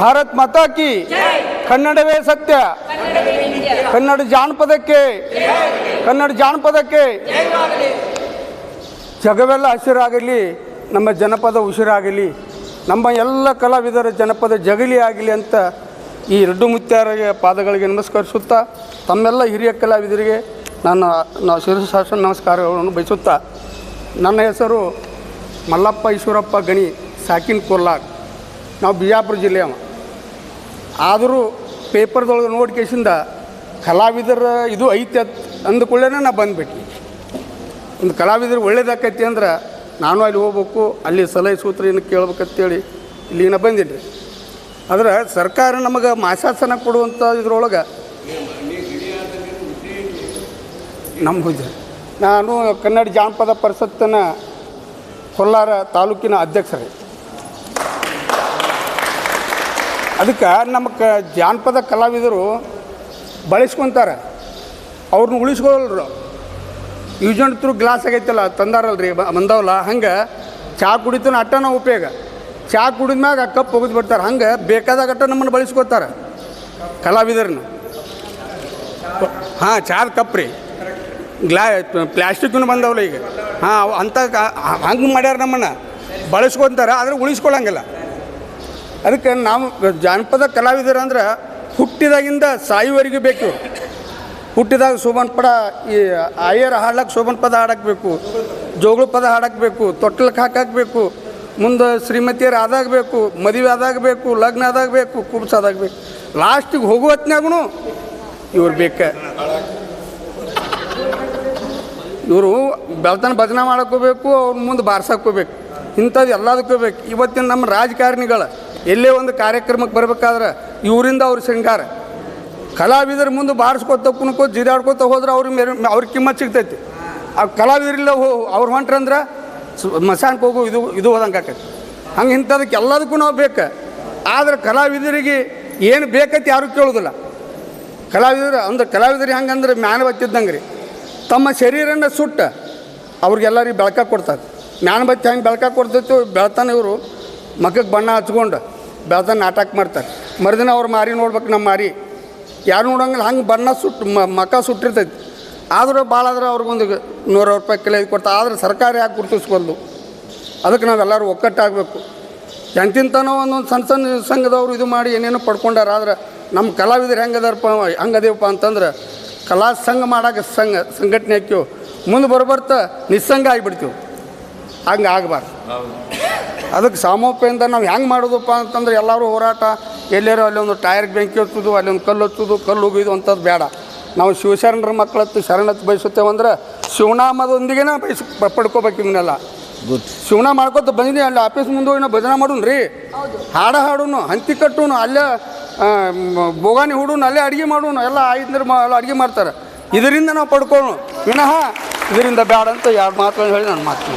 ಭಾರತ್ ಮಾತಾ ಕಿ ಕನ್ನಡವೇ ಸತ್ಯ. ಕನ್ನಡ ಜಾನಪದಕ್ಕೆ ಜಗವೆಲ್ಲ ಹಸಿರಾಗಲಿ, ನಮ್ಮ ಜನಪದ ಉಸಿರಾಗಲಿ, ನಮ್ಮ ಎಲ್ಲ ಕಲಾವಿದರ ಜನಪದ ಜಗಲಿ ಆಗಲಿ ಅಂತ ಈ ಎರಡು ಮುತ್ಯಾರಿಗೆ ಪಾದಗಳಿಗೆ ನಮಸ್ಕರಿಸುತ್ತಾ ತಮ್ಮೆಲ್ಲ ಹಿರಿಯ ಕಲಾವಿದರಿಗೆ ನಾನು ಶಿರಸಾಸನ ನಮಸ್ಕಾರಗಳನ್ನು ಬಯಸುತ್ತಾ, ನನ್ನ ಹೆಸರು ಮಲ್ಲಪ್ಪ ಈಶ್ವರಪ್ಪ ಗಣಿ, ಸಾಕಿನ್ ಕೊಲ್ಲಾಗ್. ನಾವು ಬಿಜಾಪುರ ಜಿಲ್ಲೆಯವ. ಆದರೂ ಪೇಪರ್ದೊಳಗೆ ನೋಡ್ಕೇಸಿಂದ ಕಲಾವಿದರ ಇದು ಐತೆ ಅಂದುಕೊಳ್ಳೇ ನಾ ಬಂದುಬಿಟ್ಟು, ಒಂದು ಕಲಾವಿದರು ಒಳ್ಳೇದಾಕೈತಿ ಅಂದ್ರೆ ನಾನು ಅಲ್ಲಿ ಹೋಗ್ಬೇಕು, ಅಲ್ಲಿ ಸಲಹೆ ಸೂತ್ರ ಏನು ಕೇಳ್ಬೇಕಂತೇಳಿ ಇಲ್ಲಿನ ಬಂದಿನಿ. ಆದರೆ ಸರ್ಕಾರ ನಮಗೆ ಮಾಸಾಸನ ಕೊಡುವಂಥ ಇದ್ರೊಳಗೆ ನಮಗೆ ನಾನು ಕನ್ನಡ ಜಾನಪದ ಪರಿಷತ್ತಿನ ಕೋಲಾರ ತಾಲೂಕಿನ ಅಧ್ಯಕ್ಷರೇ. ಅದಕ್ಕೆ ನಮ್ಮ ಜಾನಪದ ಕಲಾವಿದರು ಬಳಸ್ಕೊತಾರೆ, ಅವ್ರನ್ನ ಉಳಿಸ್ಕೊಳ್ಳರು. ಯೂಸ್ ಥ್ರೂ ಗ್ಲಾಸ್ ಆಗೈತಲ್ಲ ತಂದಾರಲ್ರಿ ಬಂದವಲ್ಲ, ಹಂಗೆ ಚಹಾ ಕುಡಿತಾನೆ ಅಟ್ಟನ ಉಪಯೋಗ. ಚಹಾ ಕುಡಿದ ಮ್ಯಾಗ ಕಪ್ ಒಗೆದು ಬಿಡ್ತಾರೆ. ಹಂಗೆ ಬೇಕಾದಾಗ ಅಟ್ಟ ನಮ್ಮನ್ನು ಬಳಸ್ಕೊತಾರೆ ಕಲಾವಿದರನ್ನ. ಹಾಂ, ಚಹಾದ ಕಪ್ ರೀ, ಪ್ಲ್ಯಾಸ್ಟಿಕ್ನು ಬಂದವಲ್ಲ ಈಗ. ಹಾಂ, ಅಂಥ ಹಂಗೆ ಮಾಡ್ಯಾರ, ನಮ್ಮನ್ನು ಬಳಸ್ಕೊತಾರೆ, ಆದರೆ ಉಳಿಸ್ಕೊಳ್ಳಂಗಿಲ್ಲ. ಅದಕ್ಕೆ ನಾವು ಜಾನಪದ ಕಲಾವಿದರು ಅಂದ್ರೆ ಹುಟ್ಟಿದಾಗಿಂದ ಸಾಯುವವರೆಗೂ ಬೇಕು. ಹುಟ್ಟಿದಾಗ ಶೋಭನ್ ಪದ, ಈ ಆಯರ್ ಹಾಡಕ್ಕೆ ಶೋಭನ್ ಪದ ಹಾಡಾಕಬೇಕು, ಜೋಗಳ ಪದ ಹಾಡಾಕಬೇಕು, ತೊಟ್ಲಕ್ಕೆ ಹಾಕಾಕಬೇಕು, ಮುಂದೆ ಶ್ರೀಮತಿಯರು ಆದಾಗಬೇಕು, ಮದುವೆ ಆದಾಗಬೇಕು, ಲಗ್ನ ಆದಾಗಬೇಕು, ಕುಬ್ಸ್ ಆದಾಗಬೇಕು, ಲಾಸ್ಟಿಗೆ ಹೋಗೋ ಹೊತ್ನಾಗೂ ಇವ್ರು ಬೇಕು. ಇವರು ಬೆಳ್ತನ ಭಜನೆ ಮಾಡೋಕ್ಕೋಬೇಕು, ಅವ್ರ ಮುಂದೆ ಬಾರ್ಸಕ್ಕೋಬೇಕು, ಇಂಥದ್ದು ಎಲ್ಲದಕ್ಕೂ ಬೇಕು. ಇವತ್ತಿನ ನಮ್ಮ ರಾಜಕಾರಣಿಗಳು ಎಲ್ಲೇ ಒಂದು ಕಾರ್ಯಕ್ರಮಕ್ಕೆ ಬರಬೇಕಾದ್ರೆ ಇವರಿಂದ ಅವ್ರ ಶೃಂಗಾರ. ಕಲಾವಿದರ ಮುಂದೆ ಬಾರಿಸ್ಕೊತ ಕುಣ್ಕೋ ಜಿರಾಡ್ಕೊತ ಹೋದ್ರೆ ಅವ್ರಿಗೆ ಕಿಮ್ಮತ್ತು ಸಿಗ್ತೈತಿ. ಆ ಕಲಾವಿದರಿಲ್ಲ ಅವ್ರು ಹೊಂಟ್ರಂದ್ರೆ ಮಸಾನ್ಗೆ ಹೋಗು ಇದು ಹೋದಂಗೆ ಆಕೈತಿ. ಹಂಗೆ ಇಂಥದಕ್ಕೆ ಎಲ್ಲದಕ್ಕೂ ನಾವು ಬೇಕು. ಆದರೆ ಕಲಾವಿದರಿಗೆ ಏನು ಬೇಕೈತಿ ಯಾರೂ ಕೇಳೋದಿಲ್ಲ. ಕಲಾವಿದರಿಗೆ ಹಂಗಂದ್ರೆ ಮ್ಯಾನ ಬತ್ತಿದ್ದಂಗೆ ರೀ, ತಮ್ಮ ಶರೀರನ ಸುಟ್ಟ ಅವ್ರಿಗೆಲ್ಲರಿಗೆ ಬೆಳಕ ಕೊಡ್ತಾರೆ. ಮ್ಯಾನ ಬತ್ತಿ ಹಂಗೆ ಬೆಳಕ ಕೊಡ್ತೈತಿ. ಬೆಳ್ತಾನೆ ಇವರು ಮಕ್ಕಕ್ಕೆ ಬಣ್ಣ ಹಚ್ಕೊಂಡು ಬೆಳ್ತಾನೆ ನಾಟಕ ಮಾಡ್ತಾರೆ. ಮರುದಿನ ಅವ್ರು ಮಾರಿ ನೋಡ್ಬೇಕು, ನಮ್ಮ ಮಾರಿ ಯಾರು ನೋಡೋಂಗಿಲ್ಲ. ಹಂಗೆ ಬಣ್ಣ ಸುಟ್ಟು ಮಕ್ಕ ಸುಟ್ಟಿರ್ತೈತಿ. ಆದರೂ ಭಾಳ ಆದ್ರೆ ಅವ್ರಿಗೊಂದು 100 ರೂಪಾಯಿ ಕಿಲೋ ಇದು ಕೊಡ್ತಾರೆ. ಆದರೆ ಸರ್ಕಾರ ಯಾಕೆ ಗುರುತಿಸ್ಕೊಳ್ದು? ಅದಕ್ಕೆ ನಾವೆಲ್ಲರೂ ಒಕ್ಕಟ್ಟಾಗಬೇಕು. ಎಂತಿಂತನೋ ಒಂದೊಂದು ಸಣ್ಣ ಸಣ್ಣ ಸಂಘದವರು ಇದು ಮಾಡಿ ಏನೇನೋ ಪಡ್ಕೊಂಡಾರ. ಆದ್ರೆ ನಮ್ಮ ಕಲಾವಿದರು ಹಂಗದೇವಪ್ಪ ಅಂತಂದ್ರೆ ಕಲಾ ಸಂಘ ಮಾಡೋಕೆ ಸಂಘಟನೆ ಹಾಕ್ಯವು, ಮುಂದೆ ಬರ್ತಾ ನಿಸ್ಸಂಗ ಆಗಿಬಿಡ್ತೀವಿ. ಹಂಗೆ ಆಗಬಾರ್ದು. ಅದಕ್ಕೆ ಸಾಮೋಪೆಯಿಂದ ನಾವು ಹೆಂಗೆ ಮಾಡೋದಪ್ಪ ಅಂತಂದ್ರೆ ಎಲ್ಲರೂ ಹೋರಾಟ, ಎಲ್ಲರೂ ಅಲ್ಲೊಂದು ಟೈರ್ಗೆ ಬೆಂಕಿ ಹಚ್ಚೋದು, ಅಲ್ಲೊಂದು ಕಲ್ಲು ಹಚ್ಚೋದು, ಕಲ್ಲು ಹೋಗಿದ್ದು ಅಂಥದ್ದು ಬೇಡ. ನಾವು ಶಿವಶರಣರ ಮಕ್ಕಳತ್ತು ಶರಣತ್ತು ಬಯಸುತ್ತೇವಂದ್ರೆ ಶಿವನಾಮದೊಂದಿಗೆ ಪಡ್ಕೋಬೇಕು. ಇವನ್ನೆಲ್ಲ ಶಿವನ ಮಾಡ್ಕೊತ ಬಂದಿನಿ. ಅಲ್ಲಿ ಆಫೀಸ್ ಮುಂದೆ ಹೋಗಿ ನಾವು ಭಜನೆ ಮಾಡೋಣ ರೀ, ಹಾಡೋನು, ಹಂತಿ ಕಟ್ಟೋನು, ಅಲ್ಲೇ ಬೋಗಾನಿ ಹೂಡೋನು, ಅಲ್ಲೇ ಅಡುಗೆ ಮಾಡೋನು. ಎಲ್ಲ ಆಯ್ತು ಎಲ್ಲ ಅಡುಗೆ ಮಾಡ್ತಾರೆ. ಇದರಿಂದ ನಾವು ಪಡ್ಕೊಳ್ಳೋಣ, ವಿನಃ ಇದರಿಂದ ಬೇಡ ಅಂತ 2 ಮಾತುಗಳನ್ನು ಹೇಳಿ ನಾನು ಮಾತು.